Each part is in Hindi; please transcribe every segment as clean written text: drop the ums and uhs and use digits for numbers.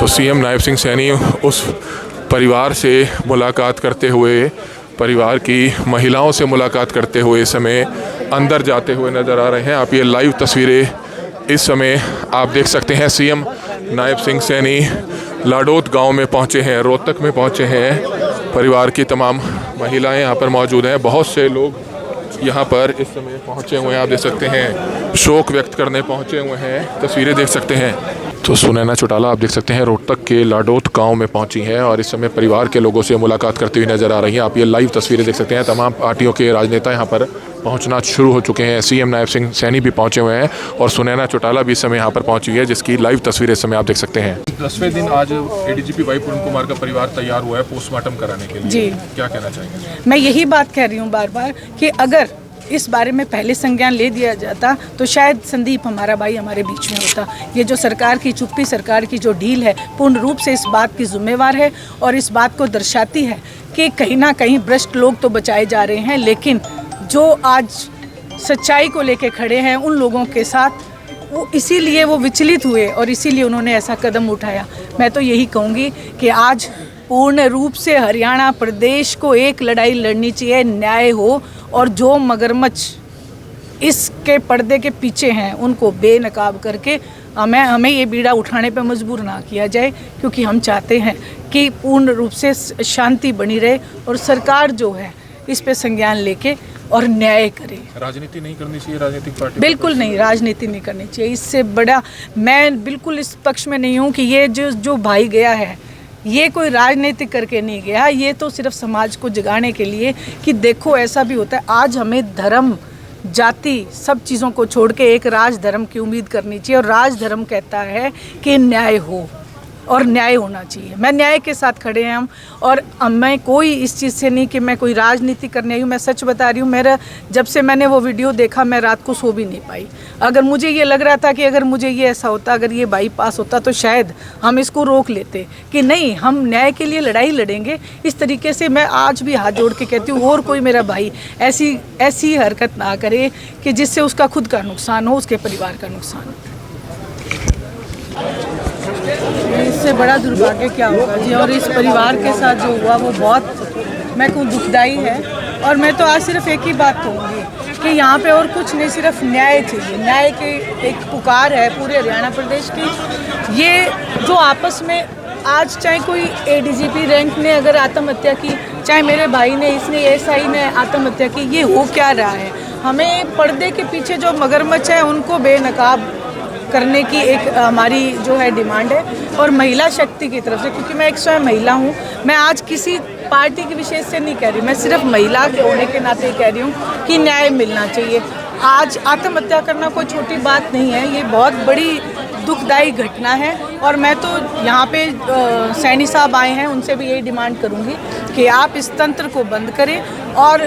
तो सीएम नायब सिंह सैनी उस परिवार से मुलाकात करते हुए, परिवार की महिलाओं से मुलाकात करते हुए इस समय अंदर जाते हुए नज़र आ रहे हैं। आप ये लाइव तस्वीरें इस समय आप देख सकते हैं। सीएम नायब सिंह सैनी लाडोत गांव में पहुंचे हैं, रोहतक में पहुंचे हैं। परिवार की तमाम महिलाएं यहां पर मौजूद हैं। बहुत से लोग यहां पर इस समय पहुंचे हुए हैं। आप देख सकते हैं, शोक व्यक्त करने पहुंचे हुए हैं। तस्वीरें देख सकते हैं। तो सुनैना चौटाला आप देख सकते हैं रोहतक के लाडोत गांव में पहुंची हैं और इस समय परिवार के लोगों से मुलाकात करती हुई नज़र आ रही हैं। आप ये लाइव तस्वीरें देख सकते हैं। तमाम पार्टियों के राजनेता यहां पर पहुंचना शुरू हो चुके हैं। सीएम नायब सिंह सैनी भी पहुंचे हुए हैं और सुनैना चौटाला भी इस समय यहाँ पर पहुंची हुई है, जिसकी लाइव तस्वीरें इस समय आप देख सकते हैं। 10वें दिन आज एडीजीपी वाई पूर्ण कुमार का परिवार तैयार हुआ है पोस्टमार्टम कराने के लिए। जी, क्या कहना चाहेंगे? मैं यही बात कह रही हूँ बार बार कि अगर इस बारे में पहले संज्ञान ले दिया जाता तो शायद संदीप हमारा भाई हमारे बीच में होता। ये जो सरकार की चुप्पी, सरकार की जो ढील है, पूर्ण रूप से इस बात की जिम्मेवार है और इस बात को दर्शाती है कि कहीं ना कहीं भ्रष्ट लोग तो बचाए जा रहे हैं, लेकिन जो आज सच्चाई को लेके खड़े हैं उन लोगों के साथ वो इसीलिए वो विचलित हुए और इसीलिए उन्होंने ऐसा कदम उठाया। मैं तो यही कहूँगी कि आज पूर्ण रूप से हरियाणा प्रदेश को एक लड़ाई लड़नी चाहिए, न्याय हो और जो मगरमच्छ इसके पर्दे के पीछे हैं उनको बेनकाब करके हमें ये बीड़ा उठाने पे मजबूर ना किया जाए, क्योंकि हम चाहते हैं कि पूर्ण रूप से शांति बनी रहे और सरकार जो है इस पे संज्ञान लेके और न्याय करे। राजनीति नहीं करनी चाहिए राजनीतिक पार्टी? बिल्कुल नहीं, राजनीति नहीं करनी चाहिए। इससे बड़ा मैं बिल्कुल इस पक्ष में नहीं हूँ कि ये जो भाई गया है ये कोई राजनीति करके नहीं गया, ये तो सिर्फ समाज को जगाने के लिए कि देखो ऐसा भी होता है। आज हमें धर्म, जाति, सब चीज़ों को छोड़ के एक राज धर्म की उम्मीद करनी चाहिए और राज धर्म कहता है कि न्याय हो और न्याय होना चाहिए। मैं न्याय के साथ खड़े हैं हम, और मैं कोई इस चीज़ से नहीं कि मैं कोई राजनीति करने आई हूँ। मैं सच बता रही हूँ, मेरा जब से मैंने वो वीडियो देखा मैं रात को सो भी नहीं पाई। अगर मुझे ये लग रहा था कि अगर मुझे ये ऐसा होता, अगर ये बाईपास होता तो शायद हम इसको रोक लेते कि नहीं, हम न्याय के लिए लड़ाई लड़ेंगे। इस तरीके से मैं आज भी हाथ जोड़ के कहती हूँ और कोई मेरा भाई ऐसी हरकत ना करे कि जिससे उसका खुद का नुकसान हो, उसके परिवार का नुकसान हो। इससे बड़ा दुर्भाग्य क्या होगा जी। और इस परिवार के साथ जो हुआ वो बहुत मैं कहूँ दुखदाई है। और मैं तो आज सिर्फ एक ही बात कहूँगी कि यहाँ पे और कुछ नहीं, सिर्फ न्याय चाहिए। न्याय की एक पुकार है पूरे हरियाणा प्रदेश की। ये जो आपस में आज चाहे कोई एडीजीपी रैंक ने अगर आत्महत्या की, चाहे मेरे भाई ने, इसने एसआई ने आत्महत्या की, ये हो क्या रहा है? हमें पर्दे के पीछे जो मगरमच्छ है उनको बेनकाब करने की एक हमारी जो है डिमांड है, और महिला शक्ति की तरफ से, क्योंकि मैं एक स्वयं महिला हूँ। मैं आज किसी पार्टी के विशेष से नहीं कह रही, मैं सिर्फ महिला के होने के नाते कह रही हूँ कि न्याय मिलना चाहिए। आज आत्महत्या करना कोई छोटी बात नहीं है, ये बहुत बड़ी दुखदाई घटना है। और मैं तो यहाँ पे सैनी साहब आए हैं, उनसे भी यही डिमांड करूँगी कि आप इस तंत्र को बंद करें और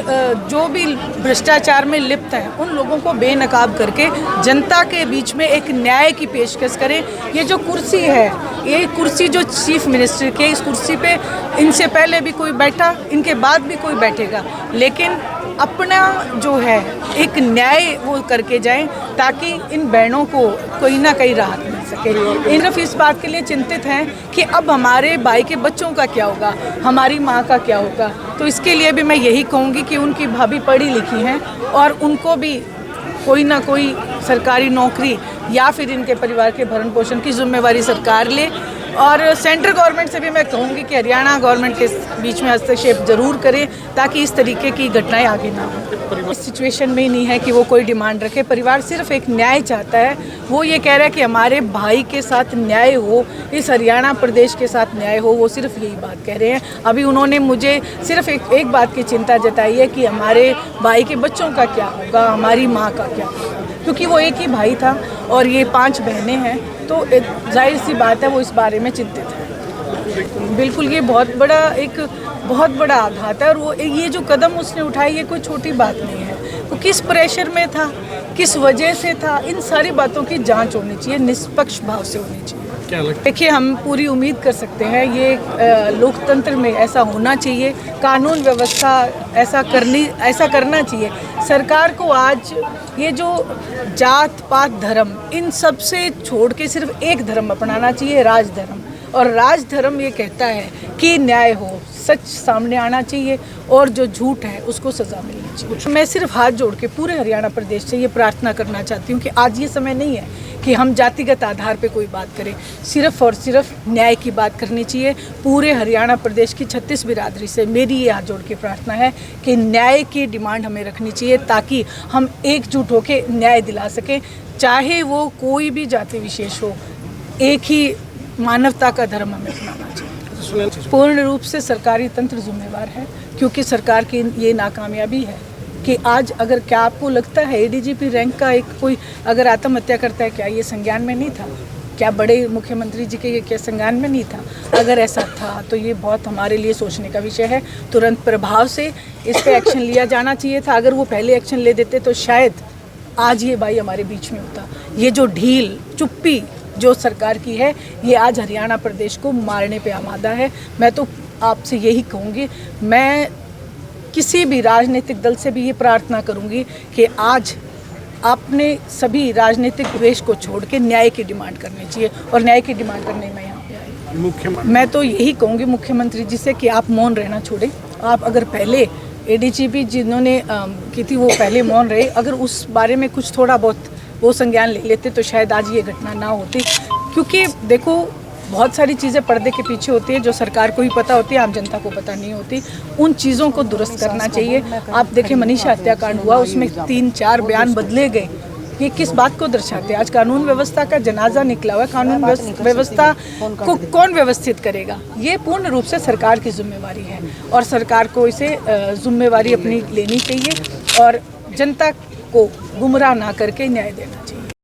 जो भी भ्रष्टाचार में लिप्त है उन लोगों को बेनकाब करके जनता के बीच में एक न्याय की पेशकश करें। ये जो कुर्सी है, ये कुर्सी जो चीफ मिनिस्टर के, इस कुर्सी पे इनसे पहले भी कोई बैठा, इनके बाद भी कोई बैठेगा, लेकिन अपना जो है एक न्याय वो करके जाएं ताकि इन बहनों को कोई ना कहीं राहत मिल सके। इन सिर्फ इस बात के लिए चिंतित हैं कि अब हमारे भाई के बच्चों का क्या होगा, हमारी माँ का क्या होगा। तो इसके लिए भी मैं यही कहूँगी कि उनकी भाभी पढ़ी लिखी हैं और उनको भी कोई ना कोई सरकारी नौकरी या फिर इनके परिवार के भरण पोषण की जिम्मेवारी सरकार ले। और सेंट्रल गवर्नमेंट से भी मैं कहूँगी कि हरियाणा गवर्नमेंट के बीच में हस्तक्षेप जरूर करें ताकि इस तरीके की घटनाएं आगे ना हो। इस सिचुएशन में ही नहीं है कि वो कोई डिमांड रखे, परिवार सिर्फ एक न्याय चाहता है। वो ये कह रहा है कि हमारे भाई के साथ न्याय हो, इस हरियाणा प्रदेश के साथ न्याय हो, वो सिर्फ यही बात कह रहे हैं। अभी उन्होंने मुझे सिर्फ एक बात की चिंता जताई है कि हमारे भाई के बच्चों का क्या होगा, हमारी माँ का क्या होगा, क्योंकि वो एक ही भाई था और ये 5 बहनें हैं, तो जाहिर सी बात है वो इस बारे में चिंतित है। बिल्कुल, ये बहुत बड़ा आघात है। और वो ये जो कदम उसने उठाई, ये कोई छोटी बात नहीं है। वो किस प्रेशर में था, किस वजह से था, इन सारी बातों की जांच होनी चाहिए, निष्पक्ष भाव से होनी चाहिए। क्या लगता है? देखिए, हम पूरी उम्मीद कर सकते हैं, ये लोकतंत्र में ऐसा होना चाहिए, कानून व्यवस्था ऐसा करना चाहिए। सरकार को आज ये जो जात पात धर्म, इन सब से छोड़ के सिर्फ एक धर्म अपनाना चाहिए, राज धर्म। और राजधर्म ये कहता है कि न्याय हो, सच सामने आना चाहिए और जो झूठ है उसको सज़ा मिलनी चाहिए। मैं सिर्फ हाथ जोड़ के पूरे हरियाणा प्रदेश से ये प्रार्थना करना चाहती हूँ कि आज ये समय नहीं है कि हम जातिगत आधार पे कोई बात करें, सिर्फ और सिर्फ न्याय की बात करनी चाहिए। पूरे हरियाणा प्रदेश की 36 बिरादरी से मेरी ये हाथ जोड़ के प्रार्थना है कि न्याय की डिमांड हमें रखनी चाहिए ताकि हम एकजुट होकर न्याय दिला सकें, चाहे वो कोई भी जाति विशेष हो। एक ही मानवता का धर्म हमें अपनाना चाहिए। पूर्ण रूप से सरकारी तंत्र जिम्मेवार है, क्योंकि सरकार की ये नाकामयाबी है कि आज अगर क्या आपको लगता है एडीजीपी रैंक का एक कोई अगर आत्महत्या करता है, क्या ये संज्ञान में नहीं था? क्या बड़े मुख्यमंत्री जी के ये क्या संज्ञान में नहीं था? अगर ऐसा था तो ये बहुत हमारे लिए सोचने का विषय है। तुरंत प्रभाव से इस पर एक्शन लिया जाना चाहिए था। अगर वो पहले एक्शन ले देते तो शायद आज ये भाई हमारे बीच में होता। ये जो ढील चुप्पी जो सरकार की है, ये आज हरियाणा प्रदेश को मारने पे आमादा है। मैं तो आपसे यही कहूँगी, मैं किसी भी राजनीतिक दल से भी ये प्रार्थना करूँगी कि आज आपने सभी राजनीतिक द्वेष को छोड़ के न्याय की डिमांड करनी चाहिए, और न्याय की डिमांड करने में यहाँ पे आई। मैं तो यही कहूँगी मुख्यमंत्री जी से कि आप मौन रहना छोड़ें। आप अगर पहले एडीजीपी जिन्होंने की थी वो पहले मौन रहे, अगर उस बारे में कुछ थोड़ा बहुत वो संज्ञान ले लेते तो शायद आज ये घटना ना होती। क्योंकि देखो बहुत सारी चीज़ें पर्दे के पीछे होती है जो सरकार को ही पता होती है, आम जनता को पता नहीं होती। उन चीज़ों को दुरुस्त करना चाहिए। आप देखें मनीषा हत्याकांड हुआ, उसमें 3-4 बयान बदले गए। ये किस बात को दर्शाते हैं? आज कानून व्यवस्था का जनाजा निकला हुआ है। कानून व्यवस्था को कौन व्यवस्थित करेगा? ये पूर्ण रूप से सरकार की जिम्मेवारी है और सरकार को इसे जिम्मेवारी अपनी लेनी चाहिए और जनता को गुमराह ना करके न्याय देना चाहिए।